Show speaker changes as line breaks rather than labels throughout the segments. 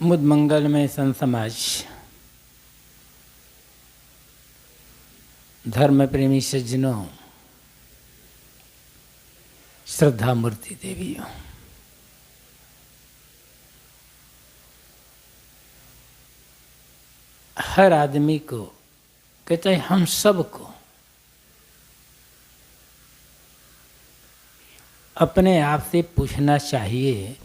मुद मंगलमय संत समाज, धर्म प्रेमी सज्जनों, श्रद्धा मूर्ति देवियों, हर आदमी को कहते हैं हम सबको अपने आप से पूछना चाहिए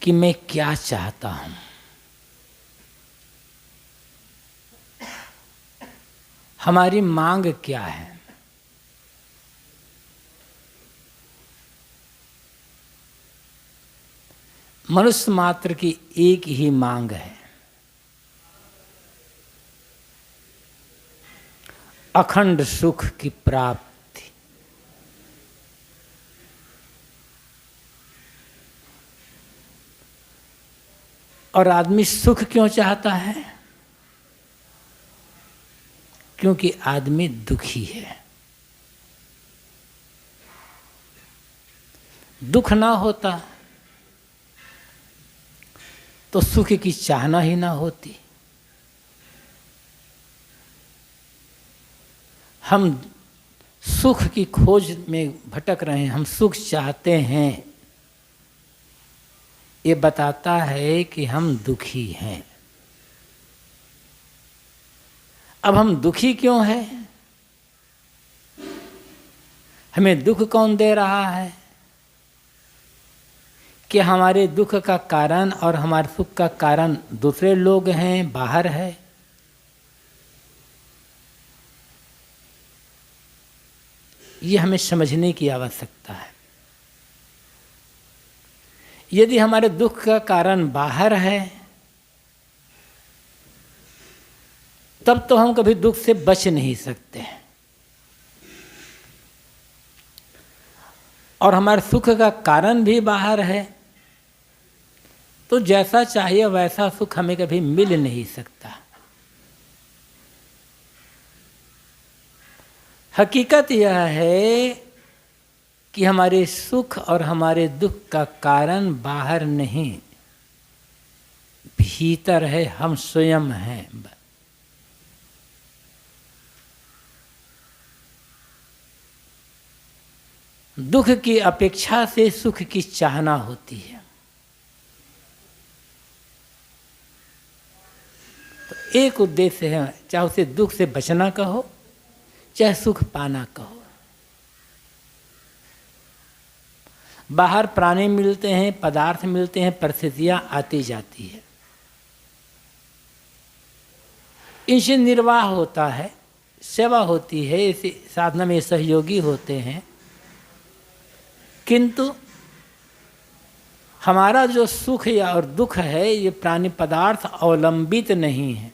कि मैं क्या चाहता हूं। हमारी मांग क्या है। मनुष्य मात्र की एक ही मांग है, अखंड सुख की प्राप्ति। और आदमी सुख क्यों चाहता है? क्योंकि आदमी दुखी है। दुख ना होता तो सुख की चाहना ही ना होती। हम सुख की खोज में भटक रहे हैं, हम सुख चाहते हैं, ये बताता है कि हम दुखी हैं। अब हम दुखी क्यों हैं? हमें दुख कौन दे रहा है? कि हमारे दुख का कारण और हमारे सुख का कारण दूसरे लोग हैं, बाहर है। ये हमें समझने की आवश्यकता है। यदि हमारे दुख का कारण बाहर है तब तो हम कभी दुख से बच नहीं सकते, और हमारे सुख का कारण भी बाहर है तो जैसा चाहिए वैसा सुख हमें कभी मिल नहीं सकता। हकीकत यह है कि हमारे सुख और हमारे दुख का कारण बाहर नहीं, भीतर है। हम स्वयं हैं। दुख की अपेक्षा से सुख की चाहना होती है। तो एक उद्देश्य है, चाहे उसे दुख से बचना कहो चाहे सुख पाना कहो। बाहर प्राणी मिलते हैं, पदार्थ मिलते हैं, परिस्थितियां आती जाती है, इनसे निर्वाह होता है, सेवा होती है, इस साधना में सहयोगी होते हैं। किंतु हमारा जो सुख या और दुख है ये प्राणी पदार्थ अवलंबित नहीं है।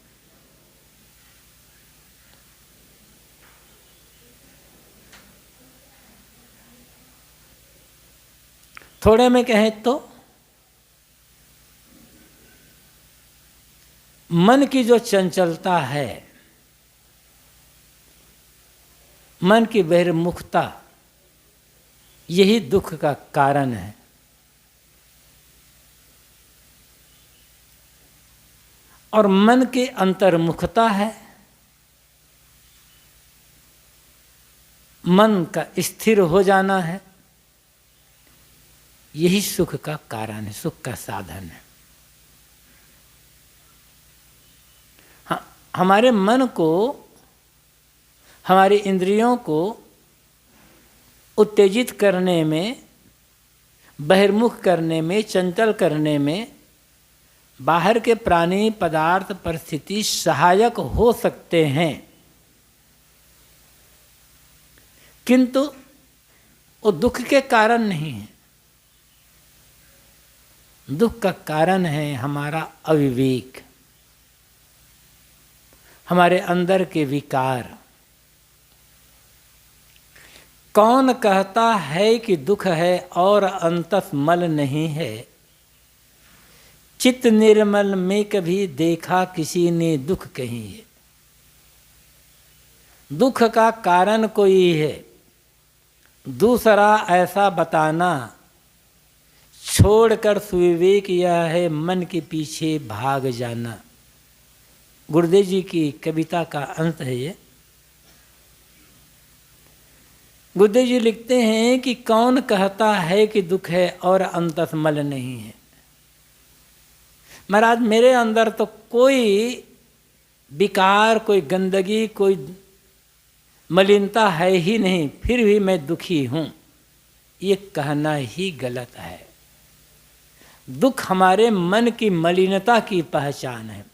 थोड़े में कहें तो मन की जो चंचलता है, मन की बहिर्मुखता, यही दुख का कारण है। और मन के अंतर्मुखता है, मन का स्थिर हो जाना है, यही सुख का कारण है, सुख का साधन है। हाँ, हमारे मन को, हमारी इंद्रियों को उत्तेजित करने में, बहिर्मुख करने में, चंचल करने में बाहर के प्राणी पदार्थ परिस्थिति सहायक हो सकते हैं, किंतु वो दुख के कारण नहीं है। दुख का कारण है हमारा अविवेक, हमारे अंदर के विकार। कौन कहता है कि दुख है और अंतस मल नहीं है? चित्त निर्मल में कभी देखा किसी ने दुख कहीं है। दुख का कारण कोई है, दूसरा ऐसा बताना छोड़कर सुविवेक यह है मन के पीछे भाग जाना। गुरुदेव जी की कविता का अंत है ये। गुरुदेव जी लिखते हैं कि कौन कहता है कि दुख है और अंतस्मल नहीं है। महाराज मेरे अंदर तो कोई विकार, कोई गंदगी, कोई मलिनता है ही नहीं, फिर भी मैं दुखी हूँ, ये कहना ही गलत है। दुख हमारे मन की मलिनता की पहचान है,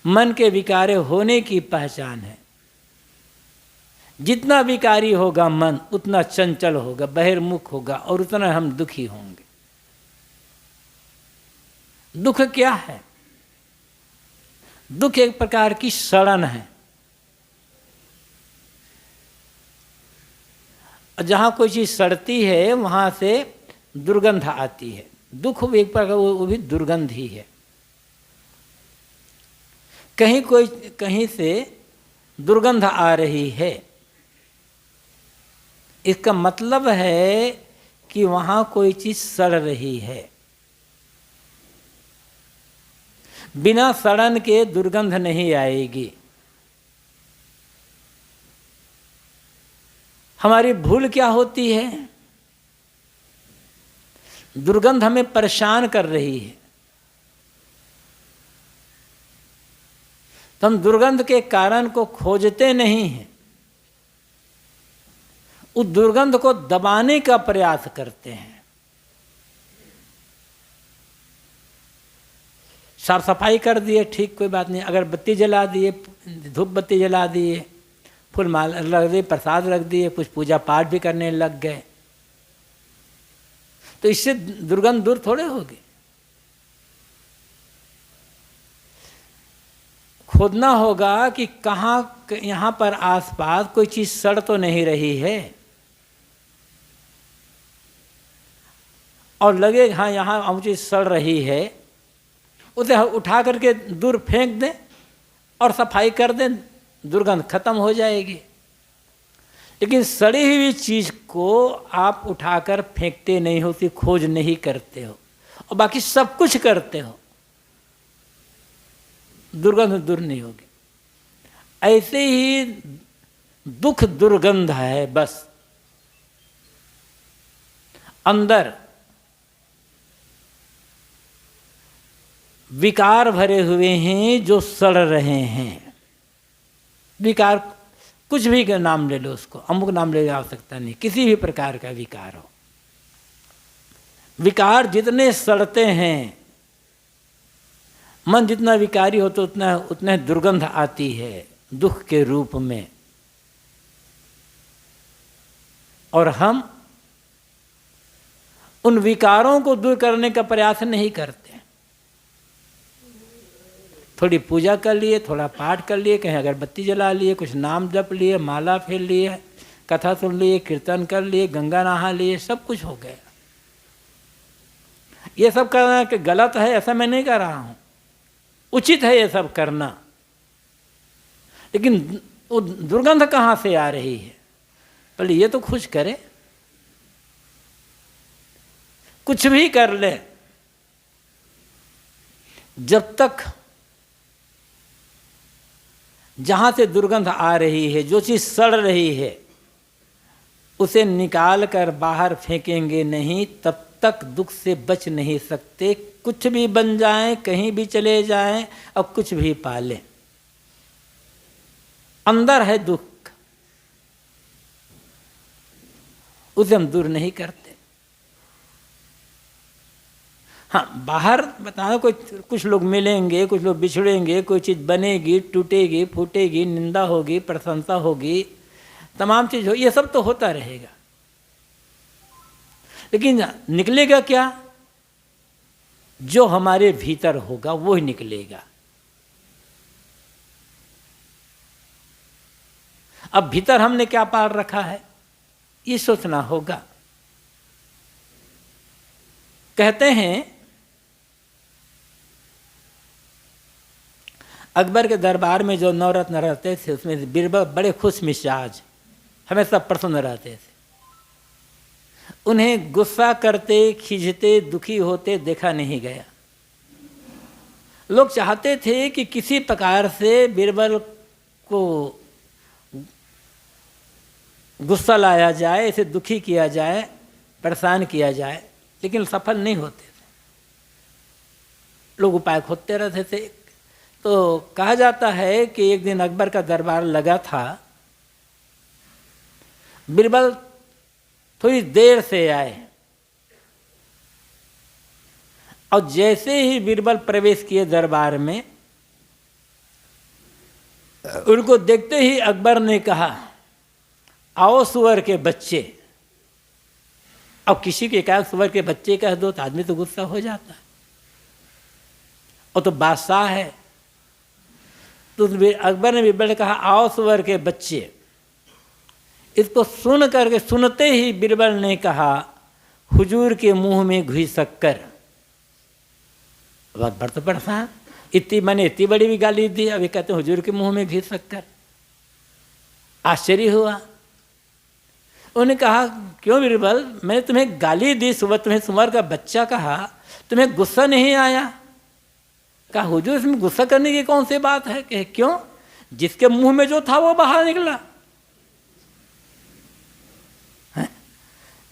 मन के विकारे होने की पहचान है। जितना विकारी होगा मन उतना चंचल होगा, बहिर्मुख होगा और उतना हम दुखी होंगे। दुख क्या है? दुख एक प्रकार की सड़न है। जहाँ कोई चीज़ सड़ती है वहाँ से दुर्गंध आती है। दुख एक प्रकार वो भी दुर्गंध ही है। कहीं से दुर्गंध आ रही है, इसका मतलब है कि वहाँ कोई चीज़ सड़ रही है। बिना सड़न के दुर्गंध नहीं आएगी। हमारी भूल क्या होती है? दुर्गंध हमें परेशान कर रही है, तो हम दुर्गंध के कारण को खोजते नहीं हैं, उस दुर्गंध को दबाने का प्रयास करते हैं। साफ सफाई कर दिए, ठीक, कोई बात नहीं। अगर बत्ती जला दिए, धूप बत्ती जला दिए, फूल माला रख दिए, प्रसाद रख दिए, कुछ पूजा पाठ भी करने लग गए, तो इससे दुर्गंध दूर थोड़े होगी। खोदना होगा कि कहाँ यहाँ पर आसपास कोई चीज़ सड़ तो नहीं रही है, और लगे हाँ यहाँ अमुक चीज़ सड़ रही है, उसे उठा करके दूर फेंक दें और सफाई कर दें, दुर्गंध खत्म हो जाएगी। लेकिन सड़ी हुई चीज़ को आप उठाकर फेंकते नहीं हो, उसकी खोज नहीं करते हो और बाकी सब कुछ करते हो, दुर्गंध दूर नहीं होगी। ऐसे ही दुख दुर्गंध है, बस अंदर विकार भरे हुए हैं जो सड़ रहे हैं। विकार कुछ भी का नाम ले लो, उसको अमुक नाम ले आवश्यकता नहीं, किसी भी प्रकार का विकार हो। विकार जितने सड़ते हैं, मन जितना विकारी हो तो उतना दुर्गंध आती है दुख के रूप में। और हम उन विकारों को दूर करने का प्रयास नहीं करते। थोड़ी पूजा कर लिए, थोड़ा पाठ कर लिए, कहीं अगरबत्ती जला लिए, कुछ नाम जप लिए, माला फेर लिए, कथा सुन लिए, कीर्तन कर लिए, गंगा नहा लिए, सब कुछ हो गया। ये सब करना कि गलत है ऐसा मैं नहीं कह रहा हूँ, उचित है ये सब करना। लेकिन वो दुर्गंध कहाँ से आ रही है? पहले ये तो खुश करे। कुछ भी कर ले, जब तक जहाँ से दुर्गंध आ रही है, जो चीज़ सड़ रही है, उसे निकाल कर बाहर फेंकेंगे नहीं, तब तक दुख से बच नहीं सकते। कुछ भी बन जाएं, कहीं भी चले जाएं और कुछ भी पालें, अंदर है दुख, उसे हम दूर नहीं करते। हाँ, बाहर बताओ, कुछ लोग मिलेंगे, कुछ लोग बिछड़ेंगे, कोई चीज़ बनेगी, टूटेगी, फूटेगी, निंदा होगी, प्रशंसा होगी, तमाम चीज़ हो, ये सब तो होता रहेगा। लेकिन निकलेगा क्या? जो हमारे भीतर होगा वो ही निकलेगा। अब भीतर हमने क्या पाल रखा है, ये सोचना होगा। कहते हैं अकबर के दरबार में जो नवरत्न रहते थे, उसमें बीरबल बड़े खुश मिजाज, हमेशा प्रसन्न रहते थे। उन्हें गुस्सा करते, खींचते, दुखी होते देखा नहीं गया। लोग चाहते थे कि किसी प्रकार से बीरबल को गुस्सा लाया जाए, इसे दुखी किया जाए, परेशान किया जाए, लेकिन सफल नहीं होते थे। लोग उपाय खोजते रहते थे। तो कहा जाता है कि एक दिन अकबर का दरबार लगा था। बीरबल थोड़ी देर से आए और जैसे ही बीरबल प्रवेश किए दरबार में, उनको देखते ही अकबर ने कहा, आओ सुअर के बच्चे। अब किसी के एकाएक सुअर के बच्चे कह दो तो आदमी तो गुस्सा हो जाता है, और तो बादशाह है। तो अकबर ने बीरबल ने कहा, आओ सुअर के बच्चे। इसको सुन करके, सुनते ही बीरबल ने कहा, हुजूर के मुंह में घुई शक्कर। अकबर तो परेशान, मैंने इतनी बड़ी भी गाली दी, अभी कहते हुजूर के मुंह में घी शक्कर। आश्चर्य हुआ। उन्होंने कहा, क्यों बीरबल, मैंने तुम्हें गाली दी, सुबह तुम्हें सुअर का बच्चा कहा, तुम्हें गुस्सा नहीं आया? कहा, हुजूर इसमें गुस्सा करने की कौन सी बात है? कहे, क्यों? जिसके मुंह में जो था वो बाहर निकला।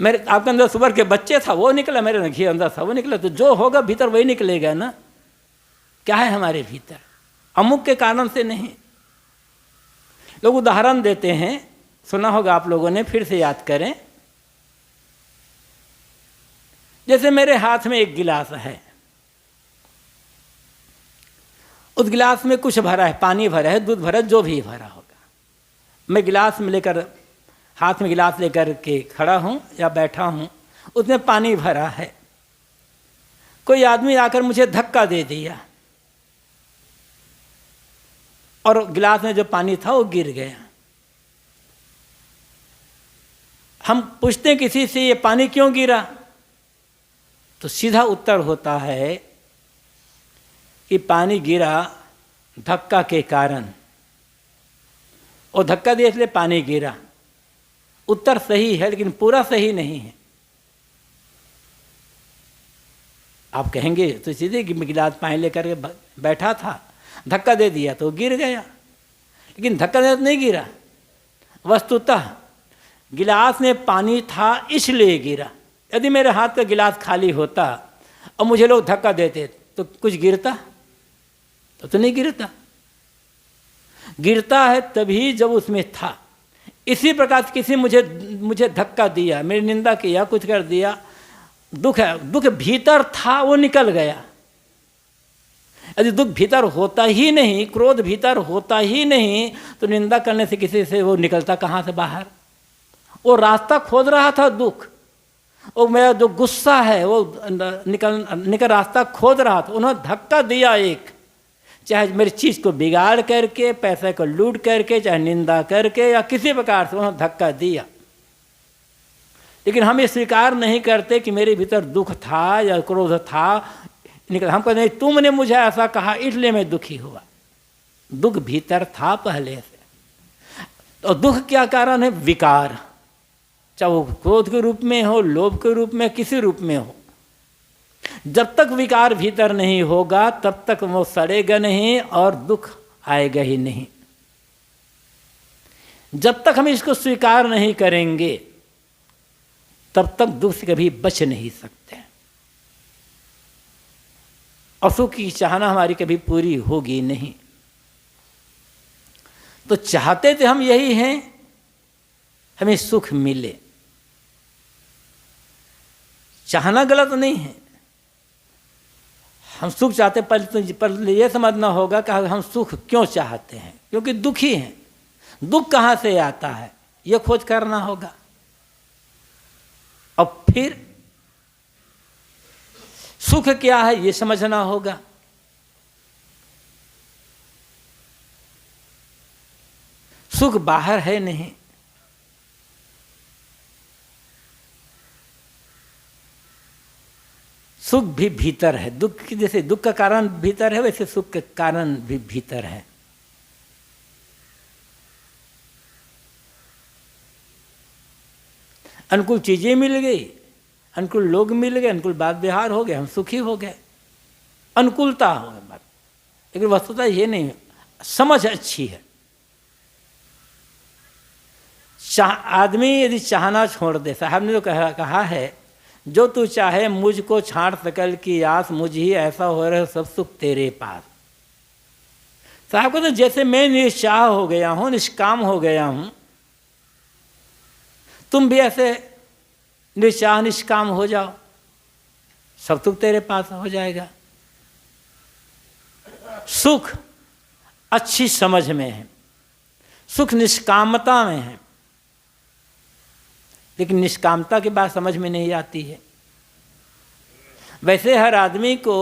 मेरे आपके अंदर सुअर के बच्चे था वो निकला, मेरे घी अंदर था वो निकला। तो जो होगा भीतर वही निकलेगा ना। क्या है हमारे भीतर? अमुक के कारण से नहीं। लोग उदाहरण देते हैं, सुना होगा आप लोगों ने, फिर से याद करें। जैसे मेरे हाथ में एक गिलास है, उस गिलास में कुछ भरा है, पानी भरा है, दूध भरा है, जो भी भरा होगा। मैं गिलास में लेकर, हाथ में गिलास लेकर के खड़ा हूं या बैठा हूं, उसमें पानी भरा है। कोई आदमी आकर मुझे धक्का दे दिया और गिलास में जो पानी था वो गिर गया। हम पूछते हैं किसी से, ये पानी क्यों गिरा? तो सीधा उत्तर होता है कि पानी गिरा धक्का के कारण, और धक्का दिया इसलिए पानी गिरा। उत्तर सही है लेकिन पूरा सही नहीं है। आप कहेंगे तो सीधे कि गिलास पानी लेकर के बैठा था, धक्का दे दिया तो गिर गया, लेकिन धक्का देने नहीं गिरा। वस्तुतः गिलास में पानी था इसलिए गिरा। यदि मेरे हाथ का गिलास खाली होता और मुझे लोग धक्का देते तो कुछ गिरता? तो नहीं गिरता। गिरता है तभी जब उसमें था। इसी प्रकार किसी मुझे धक्का दिया, मेरी निंदा किया, कुछ कर दिया, दुख है, दुख भीतर था वो निकल गया। यदि दुख भीतर होता ही नहीं, क्रोध भीतर होता ही नहीं, तो निंदा करने से किसी से वो निकलता कहाँ से बाहर? वो रास्ता खोद रहा था दुख, वो मेरा जो गुस्सा है वो निकल रास्ता खोद रहा था। उन्होंने धक्का दिया एक, चाहे मेरी चीज़ को बिगाड़ करके, पैसे को लूट करके, चाहे निंदा करके, या किसी प्रकार से उन्होंने धक्का दिया। लेकिन हम ये स्वीकार नहीं करते कि मेरे भीतर दुख था या क्रोध था, निकल। हम कहते नहीं, तुमने मुझे ऐसा कहा इसलिए मैं दुखी हुआ। दुख भीतर था पहले से। और दुख क्या कारण है? विकार, चाहे वो क्रोध के रूप में हो, लोभ के रूप में, किसी रूप में हो। जब तक विकार भीतर नहीं होगा तब तक वो सड़ेगा नहीं और दुख आएगा ही नहीं। जब तक हम इसको स्वीकार नहीं करेंगे तब तक दुख से कभी बच नहीं सकते, और सुख की चाहना हमारी कभी पूरी होगी नहीं। तो चाहते थे हम यही हैं, हमें सुख मिले। चाहना गलत नहीं है, हम सुख चाहते, पर यह समझना होगा कि हम सुख क्यों चाहते हैं, क्योंकि दुखी हैं। दुख कहाँ से आता है यह खोज करना होगा, और फिर सुख क्या है ये समझना होगा। सुख बाहर है नहीं, सुख भी भीतर है। दुख की जैसे दुख का कारण भीतर है, वैसे सुख का कारण भी भीतर है। अनुकूल चीजें मिल गई अनुकूल लोग मिल गए, अनुकूल बात व्यवहार हो गए, हम सुखी हो गए, अनुकूलता हो गई बात। लेकिन वस्तुतः ये नहीं, समझ अच्छी है। आदमी यदि चाहना छोड़ दे, साहब ने तो कहा है, जो तू चाहे मुझको छाड़ सकल की आस, मुझ ही ऐसा हो रहे सब सुख तेरे पास। साहब कहते जैसे मैं निश्चाह हो गया हूँ, निष्काम हो गया हूँ, तुम भी ऐसे निश्चाह निष्काम हो जाओ, सब सुख तेरे पास हो जाएगा। सुख अच्छी समझ में है, सुख निष्कामता में है, लेकिन निष्कामता की बात समझ में नहीं आती है। वैसे हर आदमी को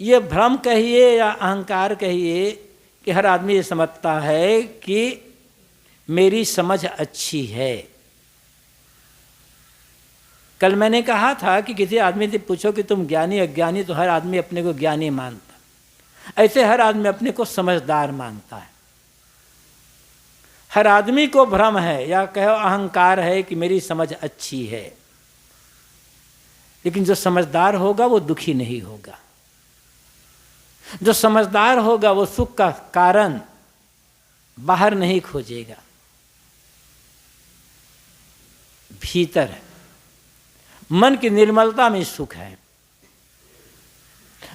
ये भ्रम कहिए या अहंकार कहिए कि हर आदमी ये समझता है कि मेरी समझ अच्छी है। कल मैंने कहा था कि किसी आदमी से पूछो कि तुम ज्ञानी अज्ञानी, तो हर आदमी अपने को ज्ञानी मानता, ऐसे हर आदमी अपने को समझदार मानता है। हर आदमी को भ्रम है या कहो अहंकार है कि मेरी समझ अच्छी है, लेकिन जो समझदार होगा वो दुखी नहीं होगा। जो समझदार होगा वो सुख का कारण बाहर नहीं खोजेगा, भीतर है। मन की निर्मलता में सुख है,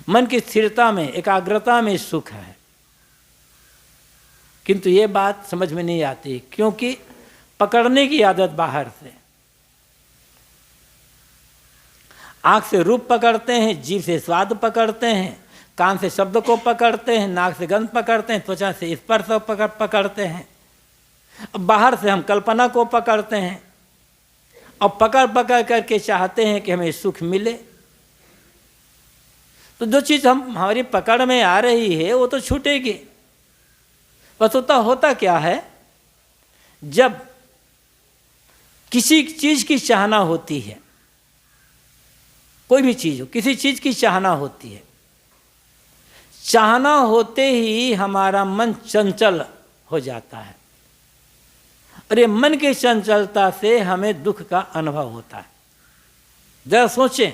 मन की स्थिरता में, एकाग्रता में सुख है। किंतु ये बात समझ में नहीं आती, क्योंकि पकड़ने की आदत बाहर से। आँख से रूप पकड़ते हैं, जीभ से स्वाद पकड़ते हैं, कान से शब्द को पकड़ते हैं, नाक से गंध पकड़ते हैं, त्वचा से स्पर्श पकड़ते हैं। अब बाहर से हम कल्पना को पकड़ते हैं और पकड़ करके चाहते हैं कि हमें सुख मिले। तो जो चीज़ हमारी पकड़ में आ रही है वो तो छूटेगी। वस्तुतः होता क्या है, जब किसी चीज़ की चाहना होती है, कोई भी चीज़ हो, किसी चीज़ की चाहना होती है, चाहना होते ही हमारा मन चंचल हो जाता है, और ये मन की चंचलता से हमें दुख का अनुभव होता है। जरा सोचें,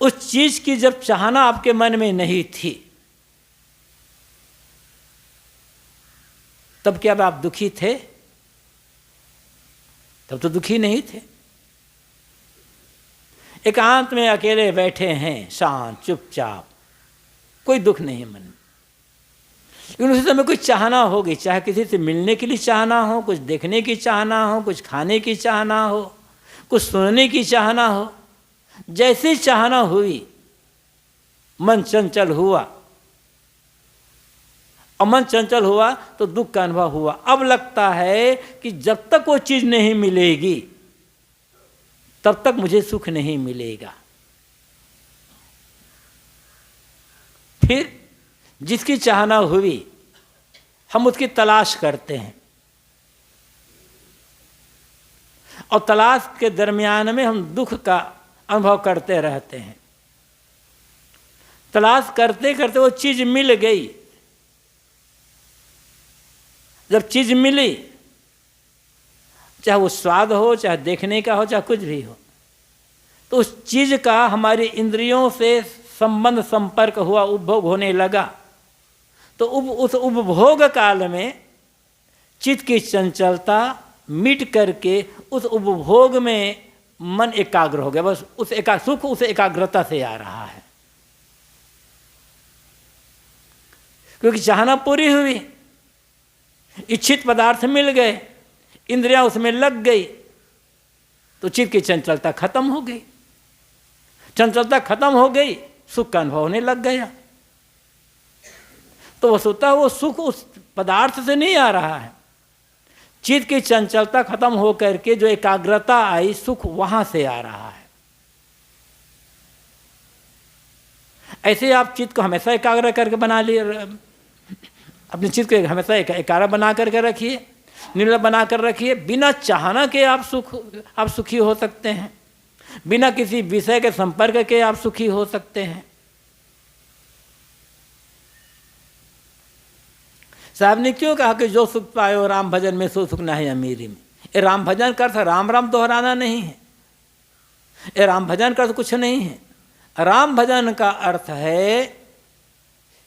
उस चीज़ की जब चाहना आपके मन में नहीं थी, तब क्या आप दुखी थे? तब तो दुखी नहीं थे। एकांत में अकेले बैठे हैं, शांत चुपचाप, कोई दुख नहीं मन में। लेकिन उसी समय कोई चाहना होगी, चाहे किसी से मिलने के लिए चाहना हो, कुछ देखने की चाहना हो, कुछ खाने की चाहना हो, कुछ सुनने की चाहना हो। जैसी चाहना हुई, मन चंचल हुआ, और मन चंचल हुआ तो दुख का अनुभव हुआ। अब लगता है कि जब तक वो चीज़ नहीं मिलेगी तब तक मुझे सुख नहीं मिलेगा। फिर जिसकी चाहना हुई हम उसकी तलाश करते हैं, और तलाश के दरमियान में हम दुख का अनुभव करते रहते हैं। तलाश करते करते वो चीज़ मिल गई। जब चीज़ मिली, चाहे वो स्वाद हो, चाहे देखने का हो, चाहे कुछ भी हो, तो उस चीज़ का हमारी इंद्रियों से संबंध संपर्क हुआ, उपभोग होने लगा। तो उस उपभोग काल में चित्त की चंचलता मिट करके उस उपभोग में मन एकाग्र हो गया। बस उस सुख उस एकाग्रता से आ रहा है, क्योंकि चाहना पूरी हुई, इच्छित पदार्थ मिल गए, इंद्रियां उसमें लग गई, तो चित्त की चंचलता खत्म हो गई। चंचलता खत्म हो गई, सुख का अनुभव होने लग गया। तो वस्तुतः वो सुख उस पदार्थ से नहीं आ रहा है, चित्त की चंचलता खत्म हो करके जो एकाग्रता आई, सुख वहां से आ रहा है। ऐसे आप चित्त को हमेशा एकाग्र करके बना लिए, अपने चित्त को हमेशा एकाग्र बना करके रखिए, निर्मल बना कर रखिए। बिना चाहना के आप सुखी हो सकते हैं, बिना किसी विषय के संपर्क के आप सुखी हो सकते हैं। साहब ने क्यों कहा कि जो सुख पायो राम भजन में सो सुख ना है अमीरी में? ये राम भजन का अर्थ राम राम दोहराना नहीं है, ये राम भजन का अर्थ कुछ नहीं है। राम भजन का अर्थ है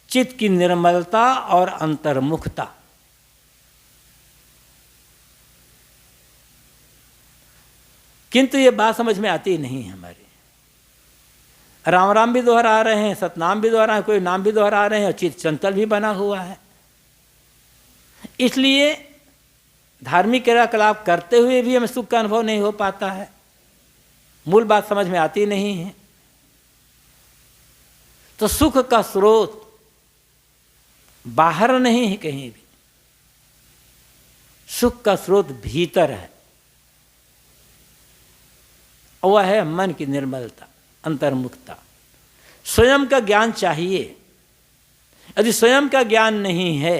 चित्त की निर्मलता और अंतर्मुखता। किंतु ये बात समझ में आती नहीं है हमारी। राम राम भी दोहरा रहे हैं, सतनाम भी दोहरा रहे हैं, कोई नाम भी दोहरा रहे हैं और चित्त चंचल भी बना हुआ है। इसलिए धार्मिक क्रियाकलाप करते हुए भी हमें सुख का अनुभव नहीं हो पाता है। मूल बात समझ में आती नहीं है। तो सुख का स्रोत बाहर नहीं है कहीं भी, सुख का स्रोत भीतर है, और वह है मन की निर्मलता, अंतर्मुखता। स्वयं का ज्ञान चाहिए। यदि स्वयं का ज्ञान नहीं है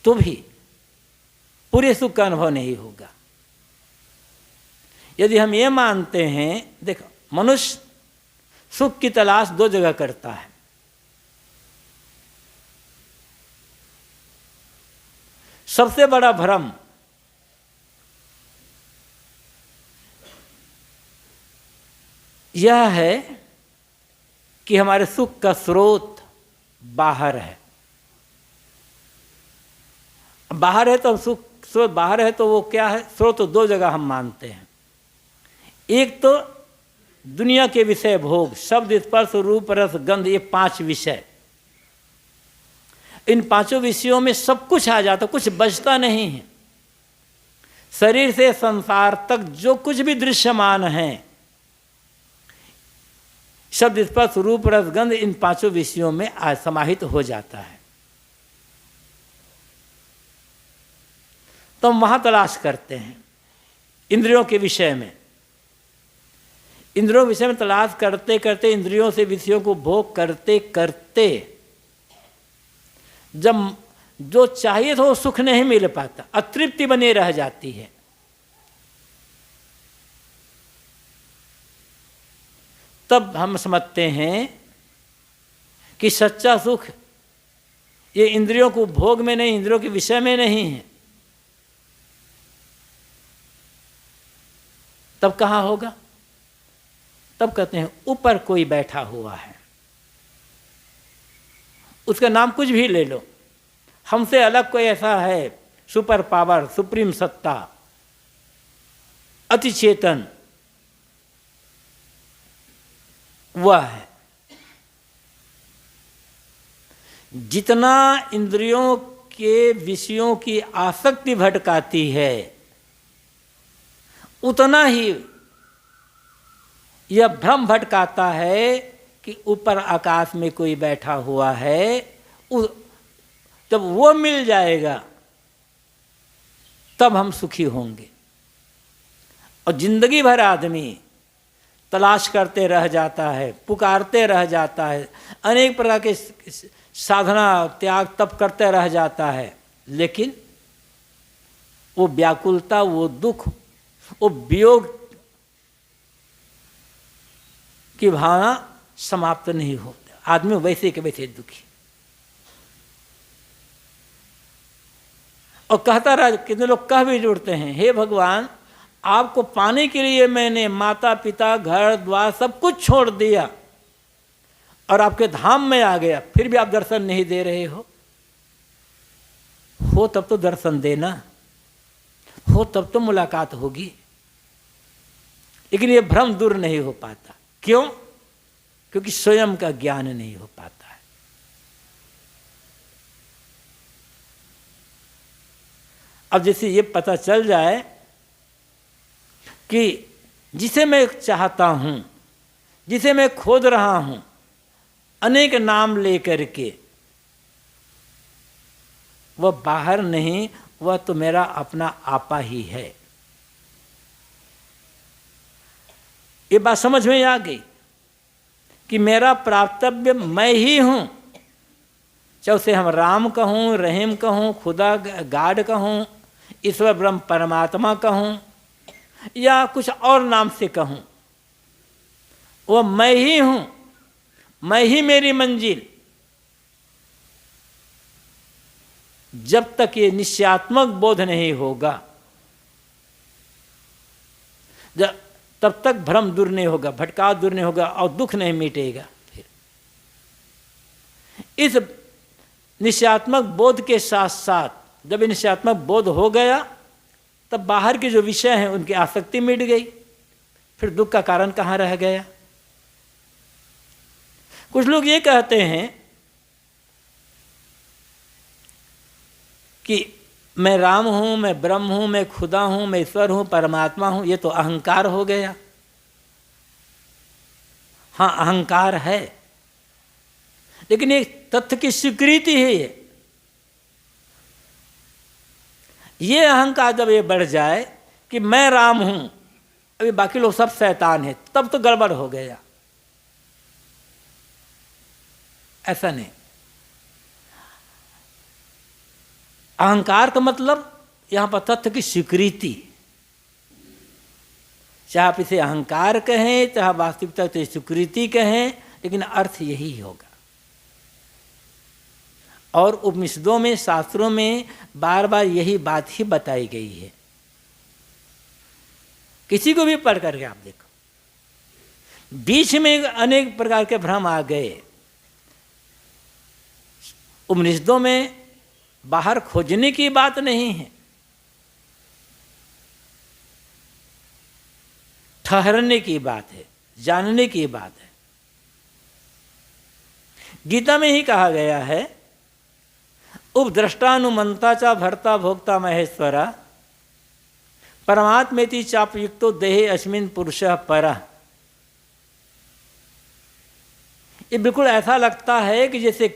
तो भी पूरे सुख का अनुभव नहीं होगा। यदि हम ये मानते हैं, देखो मनुष्य सुख की तलाश दो जगह करता है। सबसे बड़ा भ्रम यह है कि हमारे सुख का स्रोत बाहर है। बाहर है तो सुख स्रोत बाहर है तो वो क्या है? स्रोत तो दो जगह हम मानते हैं। एक तो दुनिया के विषय भोग, शब्द स्पर्श रूप रस गंध, ये 5 विषय। इन 5 विषयों में सब कुछ आ जाता, कुछ बचता नहीं है। शरीर से संसार तक जो कुछ भी दृश्यमान है, शब्द स्पर्श रूप रस गंध, इन 5 विषयों में समाहित हो जाता है। तो हम वहां तलाश करते हैं इंद्रियों के विषय में। इंद्रियों विषय में तलाश करते करते, इंद्रियों से विषयों को भोग करते करते, जब जो चाहिए था वो सुख नहीं मिल पाता, अतृप्ति बनी रह जाती है। तब हम समझते हैं कि सच्चा सुख ये इंद्रियों को भोग में नहीं, इंद्रियों के विषय में नहीं है। तब कहाँ होगा? तब कहते हैं ऊपर कोई बैठा हुआ है, उसका नाम कुछ भी ले लो, हमसे अलग कोई ऐसा है, सुपर पावर, सुप्रीम सत्ता, अति चेतन, वह है। जितना इंद्रियों के विषयों की आसक्ति भटकाती है, उतना ही यह भ्रम भटकाता है कि ऊपर आकाश में कोई बैठा हुआ है। जब वो मिल जाएगा तब हम सुखी होंगे। और जिंदगी भर आदमी तलाश करते रह जाता है, पुकारते रह जाता है, अनेक प्रकार के साधना त्याग तप करते रह जाता है, लेकिन वो व्याकुलता, वो दुख, वो वियोग की भावना समाप्त नहीं होती। आदमी वैसे के वैसे दुखी। और कहता रहा, कितने लोग कह भी जुड़ते हैं, हे भगवान, आपको पाने के लिए मैंने माता पिता घर द्वार सब कुछ छोड़ दिया और आपके धाम में आ गया, फिर भी आप दर्शन नहीं दे रहे हो। तब तो दर्शन देना, तब तो मुलाकात होगी। लेकिन ये भ्रम दूर नहीं हो पाता। क्यों? क्योंकि स्वयं का ज्ञान नहीं हो पाता है। अब जैसे ये पता चल जाए कि जिसे मैं चाहता हूं, जिसे मैं खोज रहा हूं, अनेक नाम लेकर के, वह बाहर नहीं, वह तो मेरा अपना आपा ही है। ये बात समझ में आ गई कि मेरा प्राप्तव्य मैं ही हूं। चाहे उसे हम राम कहूं, रहीम कहूं, खुदा गाड कहूं, ईश्वर ब्रह्म परमात्मा कहूं, या कुछ और नाम से कहूं, वो मैं ही हूं, मैं ही मेरी मंजिल। जब तक ये निश्चयात्मक बोध नहीं होगा, तब तक भ्रम दूर नहीं होगा, भटकाव दूर नहीं होगा और दुख नहीं मिटेगा। फिर इस निश्चयात्मक बोध के साथ साथ जब निश्चयात्मक बोध हो गया, तब बाहर के जो विषय हैं उनकी आसक्ति मिट गई, फिर दुख का कारण कहाँ रह गया। कुछ लोग ये कहते हैं कि मैं राम हूं, मैं ब्रह्म हूं, मैं खुदा हूं, मैं ईश्वर हूं, परमात्मा हूं। ये तो अहंकार हो गया। हाँ, अहंकार है, लेकिन एक तथ्य की स्वीकृति है। ये अहंकार जब ये बढ़ जाए कि मैं राम हूं, अभी बाकी लोग सब शैतान हैं, तब तो गड़बड़ हो गया। ऐसा नहीं। अहंकार का मतलब यहां पर तथ्य की स्वीकृति, चाहे आप इसे अहंकार कहें, चाहे वास्तविकता से स्वीकृति कहें, लेकिन अर्थ यही होगा। और उपनिषदों में, शास्त्रों में बार बार यही बात ही बताई गई है। किसी को भी पढ़ करके आप देखो, बीच में अनेक प्रकार के भ्रम आ गए। उपनिषदों में बाहर खोजने की बात नहीं है, ठहरने की बात है, जानने की बात है। गीता में ही कहा गया है, उपद्रष्टानुमंता चा भर्ता भोक्ता महेश्वरा परमात्मेति चापयुक्तो देहे अस्मिन् पुरुषः परः। ये बिल्कुल ऐसा लगता है कि जैसे